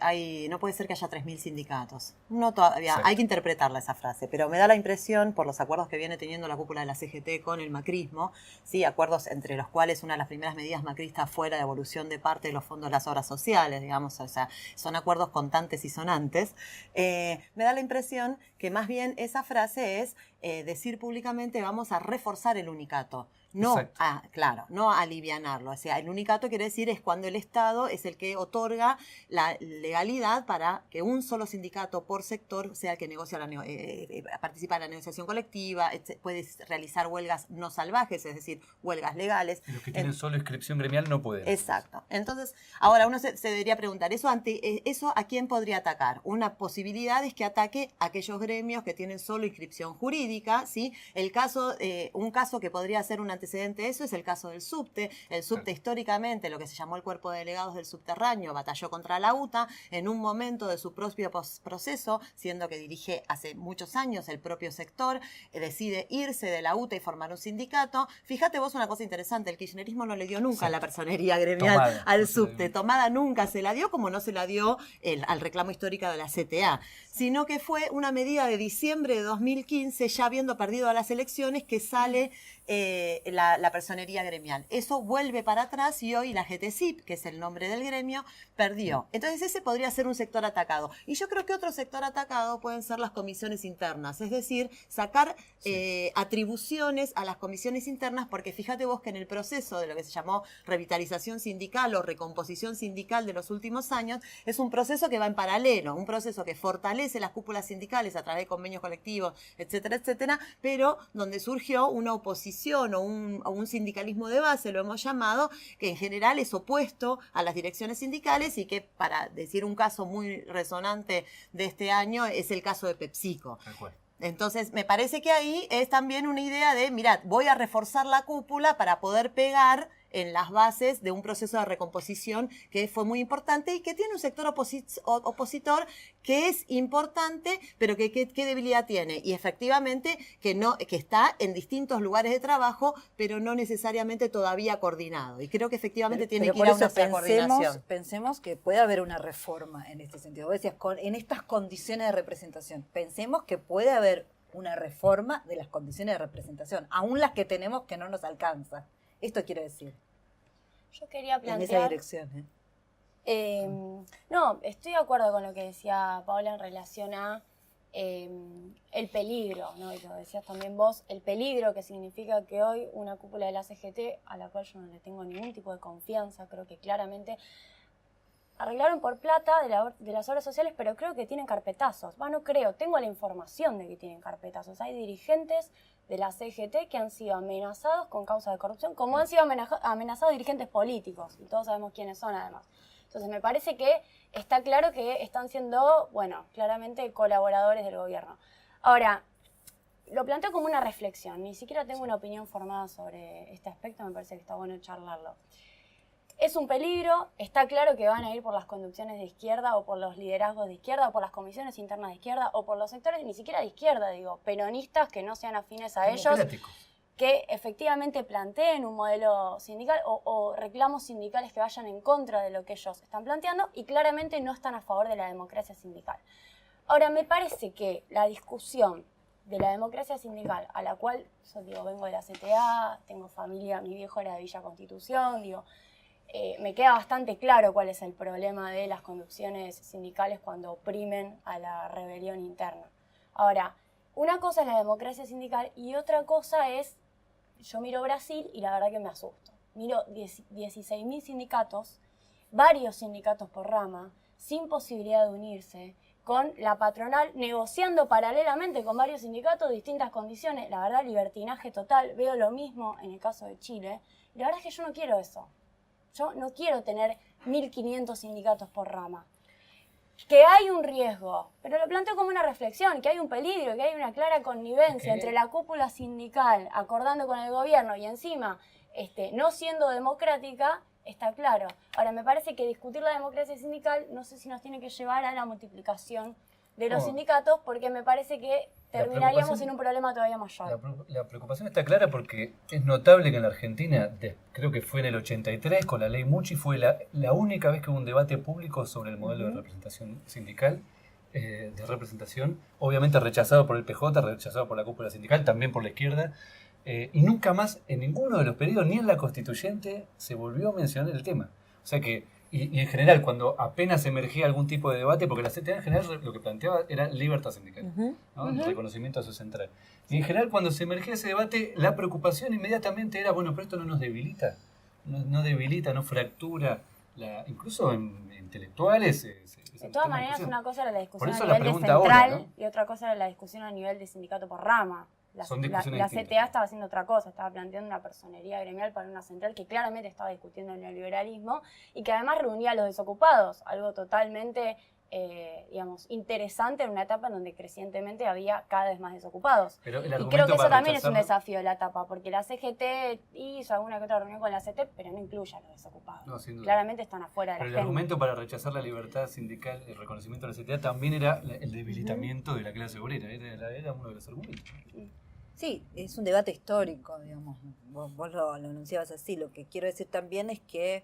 no puede ser que haya 3.000 sindicatos. No todavía, Exacto. hay que interpretarla esa frase, pero me da la impresión, por los acuerdos que viene teniendo la cúpula de la CGT con el macrismo, sí, acuerdos entre los cuales una de las primeras medidas macristas fue la devolución de parte de los fondos de las obras sociales, digamos, o sea, son acuerdos contantes y sonantes. Me da la impresión que más bien esa frase es decir públicamente vamos a reforzar el unicato. No, no alivianarlo. O sea, el unicato quiere decir es cuando el Estado es el que otorga la legalidad para que un solo sindicato por sector sea el que negocia participa en la negociación colectiva, puede realizar huelgas no salvajes, es decir, huelgas legales. Y los que tienen solo inscripción gremial no pueden. Exacto. Entonces, ahora uno se debería preguntar, ¿eso a quién podría atacar? Una posibilidad es que ataque a aquellos gremios que tienen solo inscripción jurídica, ¿sí? Un caso que podría ser un antecedente de eso es el caso del subte. El subte históricamente, lo que se llamó el cuerpo de delegados del subterráneo, batalló contra la UTA en un momento de su propio proceso, siendo que dirige hace muchos años el propio sector, decide irse de la UTA y formar un sindicato. Fíjate vos una cosa interesante, el kirchnerismo no le dio nunca la personería gremial al subte, tomada nunca se la dio, como no se la dio al reclamo histórico de la CTA, sino que fue una medida de diciembre de 2015, ya habiendo perdido a las elecciones, que sale la personería gremial. Eso vuelve para atrás y hoy la GTCIP, que es el nombre del gremio, perdió. Entonces ese podría ser un sector atacado. Y yo creo que otro sector atacado pueden ser las comisiones internas, es decir, sacar atribuciones a las comisiones internas, porque fíjate vos que en el proceso de lo que se llamó revitalización sindical o recomposición sindical de los últimos años, es un proceso que va en paralelo, un proceso que fortalece las cúpulas sindicales a través de convenios colectivos, etcétera, etcétera, pero donde surgió una oposición o un sindicalismo de base, lo hemos llamado, que en general es opuesto a las direcciones sindicales y que, para decir un caso muy resonante de este año, es el caso de PepsiCo. Entonces, me parece que ahí es también una idea de, mirad, voy a reforzar la cúpula para poder pegar en las bases de un proceso de recomposición que fue muy importante y que tiene un sector opositor que es importante, pero que ¿qué debilidad tiene? Y efectivamente que está en distintos lugares de trabajo, pero no necesariamente todavía coordinado. Y creo que efectivamente tiene que ir a una coordinación. Pensemos que puede haber una reforma en este sentido. Vos decías, en estas condiciones de representación, pensemos que puede haber una reforma de las condiciones de representación, aún las que tenemos que no nos alcanza. Esto quiero decir. Yo quería plantear... En esa dirección. No, estoy de acuerdo con lo que decía Paula en relación a el peligro, ¿no? Y lo decías también vos, el peligro que significa que hoy una cúpula de la CGT, a la cual yo no le tengo ningún tipo de confianza, creo que claramente arreglaron por plata de las obras sociales, pero creo que tienen carpetazos. No creo, tengo la información de que tienen carpetazos. Hay dirigentes de la CGT que han sido amenazados con causa de corrupción, como han sido amenazados dirigentes políticos, y todos sabemos quiénes son además. Entonces me parece que está claro que están siendo, claramente colaboradores del gobierno. Ahora, lo planteo como una reflexión, ni siquiera tengo una opinión formada sobre este aspecto, me parece que está bueno charlarlo. Es un peligro, está claro que van a ir por las conducciones de izquierda o por los liderazgos de izquierda o por las comisiones internas de izquierda o por los sectores ni siquiera de izquierda, digo, peronistas que no sean afines a ellos, que efectivamente planteen un modelo sindical o reclamos sindicales que vayan en contra de lo que ellos están planteando y claramente no están a favor de la democracia sindical. Ahora, me parece que la discusión de la democracia sindical, a la cual, yo digo, vengo de la CTA, tengo familia, mi viejo era de Villa Constitución, digo, me queda bastante claro cuál es el problema de las conducciones sindicales cuando oprimen a la rebelión interna. Ahora, una cosa es la democracia sindical y otra cosa es, yo miro Brasil y la verdad que me asusto. Miro 16.000 sindicatos, varios sindicatos por rama, sin posibilidad de unirse, con la patronal negociando paralelamente con varios sindicatos distintas condiciones. La verdad, libertinaje total. Veo lo mismo en el caso de Chile. Y la verdad es que yo no quiero eso. Yo no quiero tener 1.500 sindicatos por rama. Que hay un riesgo, pero lo planteo como una reflexión, que hay un peligro, que hay una clara connivencia entre la cúpula sindical acordando con el gobierno y encima no siendo democrática, está claro. Ahora, me parece que discutir la democracia sindical no sé si nos tiene que llevar a la multiplicación de los sindicatos, porque me parece que terminaríamos en un problema todavía mayor. La preocupación está clara porque es notable que en la Argentina, creo que fue en el 83, con la ley Mucci, fue la única vez que hubo un debate público sobre el modelo de representación sindical, de representación, obviamente rechazado por el PJ, rechazado por la cúpula sindical, también por la izquierda, y nunca más en ninguno de los periodos, ni en la constituyente, se volvió a mencionar el tema. O sea que, y en general, cuando apenas emergía algún tipo de debate, porque la CTA en general lo que planteaba era libertad sindical, ¿no? El reconocimiento a su central. Y en general, cuando se emergía ese debate, la preocupación inmediatamente era, bueno, pero esto no nos debilita, no debilita, no fractura, incluso en intelectuales. De todas maneras, una cosa era la discusión a la nivel de central ahora, ¿no? y otra cosa era la discusión a nivel de sindicato por rama. La CTA estaba haciendo otra cosa, estaba planteando una personería gremial para una central que claramente estaba discutiendo el neoliberalismo y que además reunía a los desocupados, algo totalmente interesante en una etapa en donde crecientemente había cada vez más desocupados. Pero y creo que eso también es un desafío de la etapa, porque la CGT hizo alguna que otra reunión con la CT, pero no incluye a los desocupados. No, sin duda. Claramente están afuera de la Pero el argumento para rechazar la libertad sindical, el reconocimiento de la CTA, también era el debilitamiento de la clase obrera, era uno de los argumentos. Sí, es un debate histórico, digamos. Vos lo anunciabas así. Lo que quiero decir también es que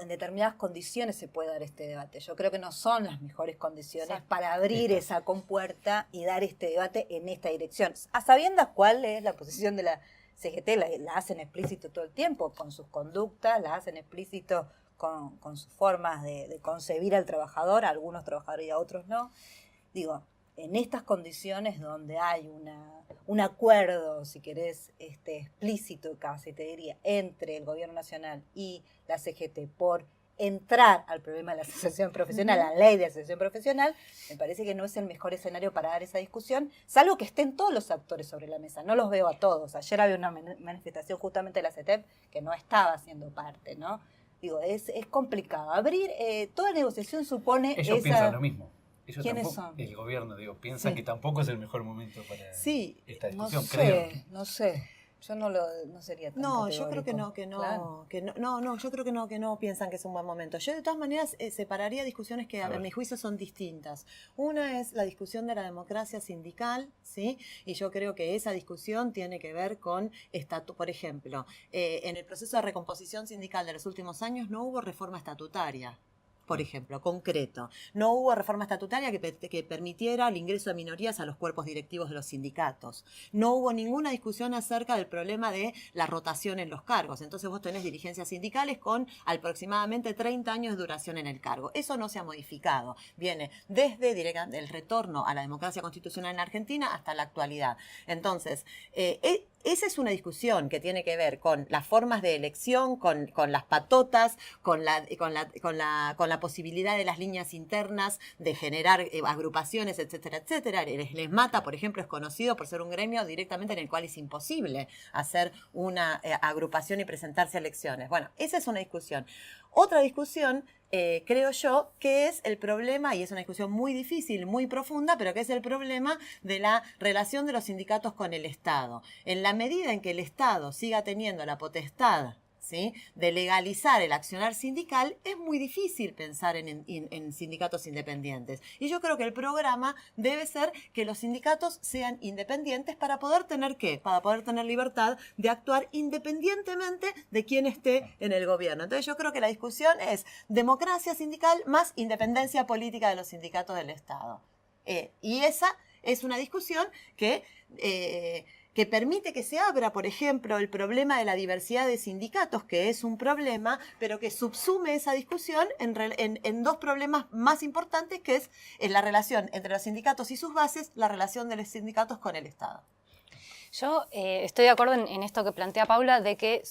en determinadas condiciones se puede dar este debate. Yo creo que no son las mejores condiciones para abrir esa compuerta y dar este debate en esta dirección. A sabiendas cuál es la posición de la CGT, la hacen explícito todo el tiempo, con sus conductas, la hacen explícito con sus formas de concebir al trabajador, a algunos trabajadores y a otros no. Digo, en estas condiciones donde hay un acuerdo, si querés, explícito casi, te diría, entre el gobierno nacional y la CGT por entrar al problema de la asociación profesional, la ley de asociación profesional, me parece que no es el mejor escenario para dar esa discusión, salvo que estén todos los actores sobre la mesa. No los veo a todos. Ayer había una manifestación justamente de la CETEP que no estaba haciendo parte, ¿no? Digo, es complicado. Abrir, toda negociación supone Ellos piensan lo mismo. Ellos ¿Quiénes tampoco, son? el gobierno, piensa que tampoco es el mejor momento para esta discusión, no creo. No sé. Yo no sería tan No, yo creo categórico. Claro. Yo creo que no piensan que es un buen momento. Yo de todas maneras separaría discusiones que a mi juicio son distintas. Una es la discusión de la democracia sindical, ¿sí? Y yo creo que esa discusión tiene que ver con por ejemplo, en el proceso de recomposición sindical de los últimos años no hubo reforma estatutaria. Por ejemplo, concreto, no hubo reforma estatutaria que permitiera el ingreso de minorías a los cuerpos directivos de los sindicatos. No hubo ninguna discusión acerca del problema de la rotación en los cargos. Entonces vos tenés dirigencias sindicales con aproximadamente 30 años de duración en el cargo. Eso no se ha modificado. Viene desde el retorno a la democracia constitucional en Argentina hasta la actualidad. Entonces, esa es una discusión que tiene que ver con las formas de elección, con las patotas, con la posibilidad de las líneas internas de generar agrupaciones, etcétera, etcétera. Les Mata, por ejemplo, es conocido por ser un gremio directamente en el cual es imposible hacer una agrupación y presentarse a elecciones. Bueno, esa es una discusión. Otra discusión, creo yo, que es el problema, y es una discusión muy difícil, muy profunda, pero que es el problema de la relación de los sindicatos con el Estado. En la medida en que el Estado siga teniendo la potestad, ¿sí?, de legalizar el accionar sindical, es muy difícil pensar en sindicatos independientes. Y yo creo que el programa debe ser que los sindicatos sean independientes para poder tener ¿qué? Para poder tener libertad de actuar independientemente de quién esté en el gobierno. Entonces yo creo que la discusión es democracia sindical más independencia política de los sindicatos del Estado. Y esa es una discusión que permite que se abra, por ejemplo, el problema de la diversidad de sindicatos, que es un problema, pero que subsume esa discusión en dos problemas más importantes, que es la relación entre los sindicatos y sus bases, la relación de los sindicatos con el Estado. Yo estoy de acuerdo en esto que plantea Paula, de que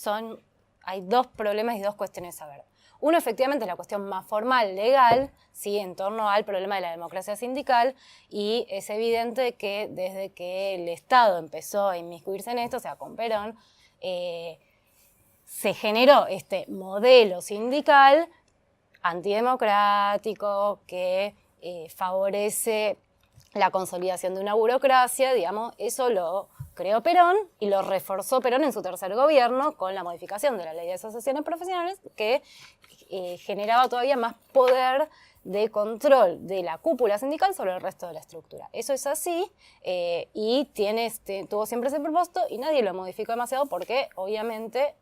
hay dos problemas y dos cuestiones a ver. Uno, efectivamente, es la cuestión más formal, legal, ¿sí?, en torno al problema de la democracia sindical, y es evidente que desde que el Estado empezó a inmiscuirse en esto, o sea, con Perón, se generó este modelo sindical antidemocrático que favorece la consolidación de una burocracia, digamos, eso lo creó Perón y lo reforzó Perón en su tercer gobierno con la modificación de la ley de asociaciones profesionales, que generaba todavía más poder de control de la cúpula sindical sobre el resto de la estructura. Eso es así y tuvo siempre ese propósito y nadie lo modificó demasiado porque obviamente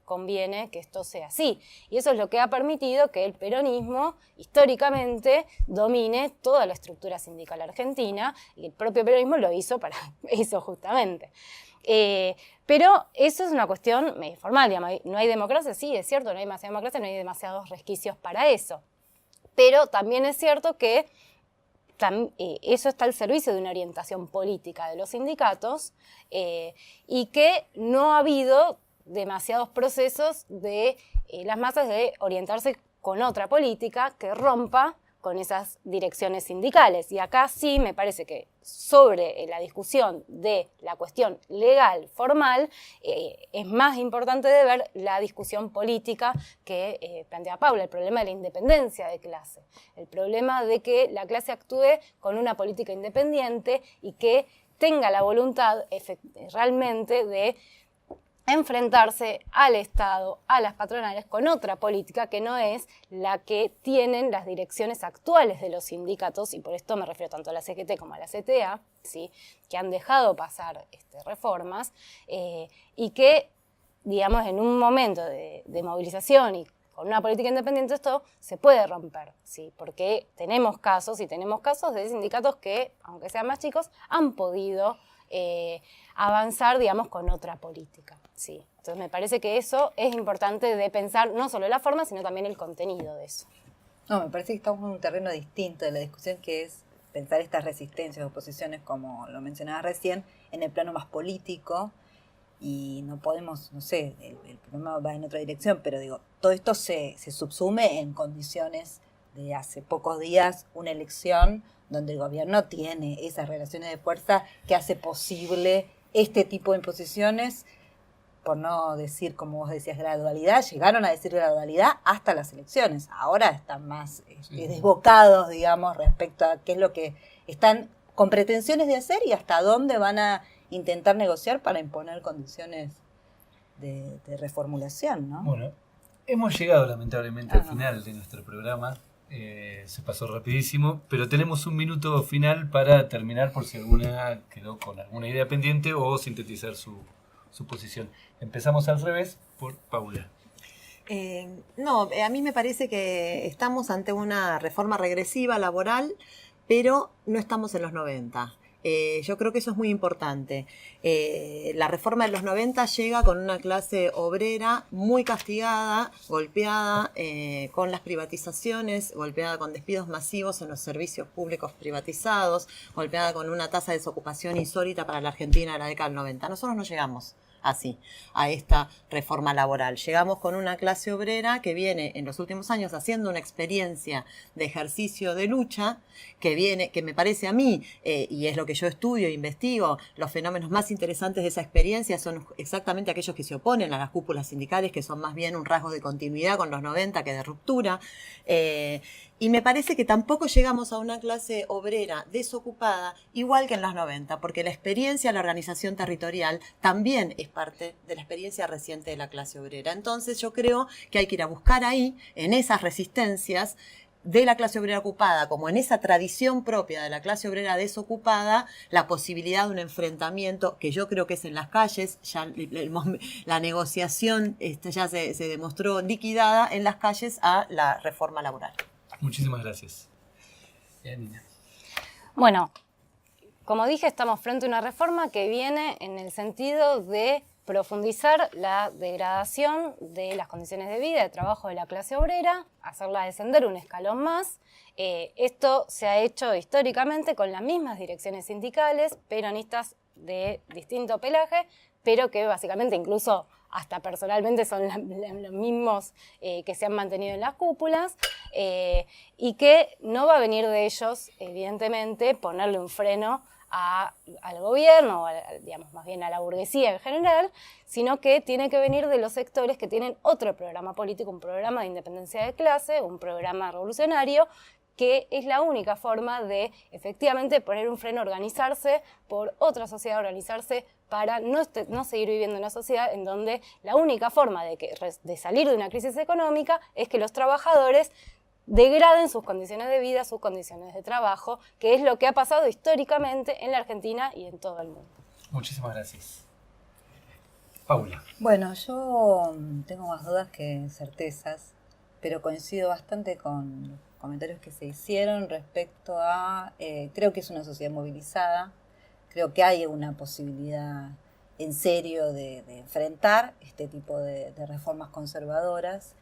conviene que esto sea así. Y eso es lo que ha permitido que el peronismo históricamente domine toda la estructura sindical argentina, y el propio peronismo lo hizo para eso justamente. Pero eso es una cuestión formal, digamos. No hay democracia, sí, es cierto, no hay demasiada democracia, no hay demasiados resquicios para eso. Pero también es cierto que eso está al servicio de una orientación política de los sindicatos y que no ha habido demasiados procesos de las masas de orientarse con otra política que rompa con esas direcciones sindicales. Y acá sí me parece que sobre la discusión de la cuestión legal, formal, es más importante de ver la discusión política que plantea Paula, el problema de la independencia de clase, el problema de que la clase actúe con una política independiente y que tenga la voluntad realmente de enfrentarse al Estado, a las patronales, con otra política que no es la que tienen las direcciones actuales de los sindicatos, y por esto me refiero tanto a la CGT como a la CTA, ¿sí?, que han dejado pasar reformas y que, digamos, en un momento de movilización y con una política independiente esto se puede romper, ¿sí?, porque tenemos casos de sindicatos que, aunque sean más chicos, han podido avanzar, digamos, con otra política. Sí. Entonces me parece que eso es importante de pensar no solo la forma, sino también el contenido de eso. No, me parece que estamos en un terreno distinto de la discusión, que es pensar estas resistencias o oposiciones, como lo mencionaba recién, en el plano más político, y no podemos, no sé, el problema va en otra dirección, pero digo, todo esto se subsume en condiciones de hace pocos días, una elección donde el gobierno tiene esas relaciones de fuerza que hace posible este tipo de imposiciones, por no decir, como vos decías, gradualidad. Llegaron a decir gradualidad hasta las elecciones. Ahora están más desbocados, digamos, respecto a qué es lo que están con pretensiones de hacer y hasta dónde van a intentar negociar para imponer condiciones de reformulación, ¿no? Bueno, hemos llegado lamentablemente al final de nuestro programa. Se pasó rapidísimo, pero tenemos un minuto final para terminar por si alguna quedó con alguna idea pendiente o sintetizar su posición. Empezamos al revés por Paula. A mí me parece que estamos ante una reforma regresiva laboral, pero no estamos en los 90. Yo creo que eso es muy importante. La reforma de los 90 llega con una clase obrera muy castigada, golpeada con las privatizaciones, golpeada con despidos masivos en los servicios públicos privatizados, golpeada con una tasa de desocupación insólita para la Argentina de la década del 90. Nosotros no llegamos así a esta reforma laboral. Llegamos con una clase obrera que viene en los últimos años haciendo una experiencia de ejercicio de lucha que me parece a mí, y es lo que yo estudio e investigo, los fenómenos más interesantes de esa experiencia son exactamente aquellos que se oponen a las cúpulas sindicales, que son más bien un rasgo de continuidad con los 90 que de ruptura. Y me parece que tampoco llegamos a una clase obrera desocupada igual que en los 90, porque la experiencia de la organización territorial también es parte de la experiencia reciente de la clase obrera. Entonces yo creo que hay que ir a buscar ahí, en esas resistencias de la clase obrera ocupada, como en esa tradición propia de la clase obrera desocupada, la posibilidad de un enfrentamiento que yo creo que es en las calles, ya la negociación ya se demostró liquidada en las calles a la reforma laboral. Muchísimas gracias. Nina. Bueno, como dije, estamos frente a una reforma que viene en el sentido de profundizar la degradación de las condiciones de vida y de trabajo de la clase obrera, hacerla descender un escalón más. Esto se ha hecho históricamente con las mismas direcciones sindicales, peronistas de distinto pelaje, pero que básicamente incluso hasta personalmente son los mismos que se han mantenido en las cúpulas, y que no va a venir de ellos, evidentemente, ponerle un freno al gobierno, digamos, más bien a la burguesía en general, sino que tiene que venir de los sectores que tienen otro programa político, un programa de independencia de clase, un programa revolucionario, que es la única forma de efectivamente poner un freno, organizarse por otra sociedad, organizarse para no seguir viviendo en una sociedad en donde la única forma de salir de una crisis económica es que los trabajadores degraden sus condiciones de vida, sus condiciones de trabajo, que es lo que ha pasado históricamente en la Argentina y en todo el mundo. Muchísimas gracias. Paula. Bueno, yo tengo más dudas que certezas, pero coincido bastante con los comentarios que se hicieron respecto a, creo que es una sociedad movilizada, creo que hay una posibilidad en serio de enfrentar este tipo de reformas conservadoras.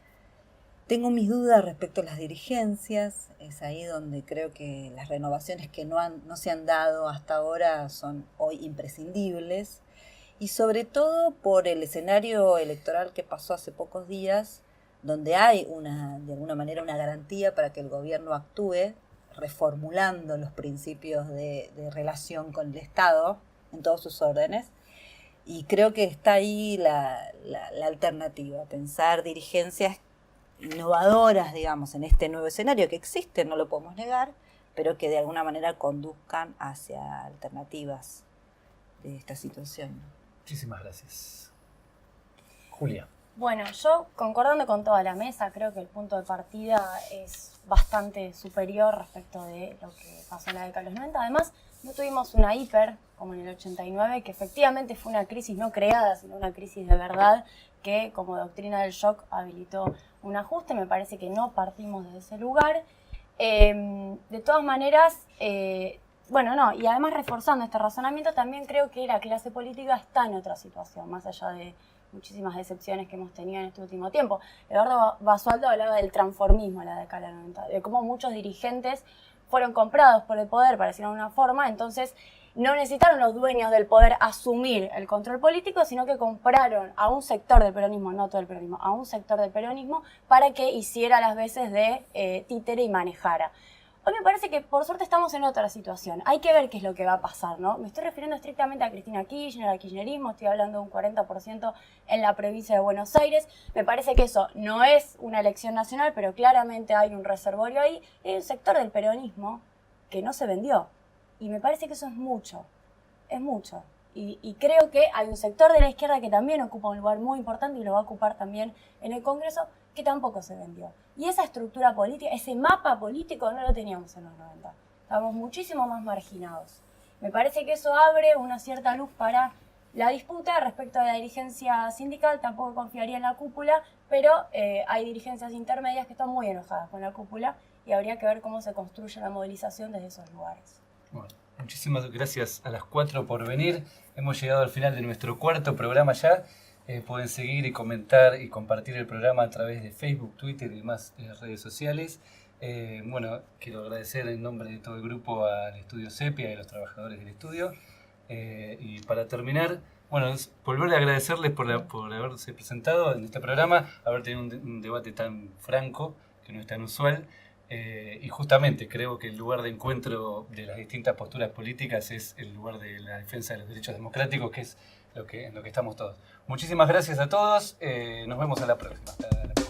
Tengo mis dudas respecto a las dirigencias, es ahí donde creo que las renovaciones que no se han dado hasta ahora son hoy imprescindibles, y sobre todo por el escenario electoral que pasó hace pocos días, donde hay de alguna manera una garantía para que el gobierno actúe reformulando los principios de relación con el Estado en todos sus órdenes. Y creo que está ahí la alternativa, pensar dirigencias innovadoras, digamos, en este nuevo escenario que existe, no lo podemos negar, pero que de alguna manera conduzcan hacia alternativas de esta situación. Muchísimas gracias. Julia. Bueno, yo concordando con toda la mesa, creo que el punto de partida es bastante superior respecto de lo que pasó en la década de los 90. Además, no tuvimos una hiper, como en el 89, que efectivamente fue una crisis no creada, sino una crisis de verdad, que como doctrina del shock habilitó un ajuste. Me parece que no partimos de ese lugar. De todas maneras, y además reforzando este razonamiento, también creo que la clase política está en otra situación, más allá de muchísimas decepciones que hemos tenido en este último tiempo. Eduardo Basualdo hablaba del transformismo en la década del 90, de cómo muchos dirigentes fueron comprados por el poder, para decirlo de una forma, entonces no necesitaron los dueños del poder asumir el control político, sino que compraron a un sector del peronismo, no todo el peronismo, a un sector del peronismo para que hiciera las veces de títere y manejara. Hoy me parece que por suerte estamos en otra situación. Hay que ver qué es lo que va a pasar, ¿no? Me estoy refiriendo estrictamente a Cristina Kirchner, al kirchnerismo, estoy hablando de un 40% en la provincia de Buenos Aires. Me parece que eso no es una elección nacional, pero claramente hay un reservorio ahí. Y hay un sector del peronismo que no se vendió. Y me parece que eso es mucho, es mucho. Y creo que hay un sector de la izquierda que también ocupa un lugar muy importante y lo va a ocupar también en el Congreso, que tampoco se vendió. Y esa estructura política, ese mapa político no lo teníamos en los 90. Estábamos muchísimo más marginados. Me parece que eso abre una cierta luz para la disputa respecto a la dirigencia sindical. Tampoco confiaría en la cúpula, pero hay dirigencias intermedias que están muy enojadas con la cúpula y habría que ver cómo se construye la movilización desde esos lugares. Bueno, muchísimas gracias a las 4 por venir. Hemos llegado al final de nuestro cuarto programa ya. Pueden seguir y comentar y compartir el programa a través de Facebook, Twitter y demás redes sociales. Quiero agradecer en nombre de todo el grupo al Estudio Sepia y a los trabajadores del estudio. Y para terminar, volver a agradecerles por haberse presentado en este programa, haber tenido un debate tan franco, que no es tan usual. Y justamente creo que el lugar de encuentro de las distintas posturas políticas es el lugar de la defensa de los derechos democráticos, que es en lo que estamos todos. Muchísimas gracias a todos. Nos vemos en la próxima. Hasta la próxima.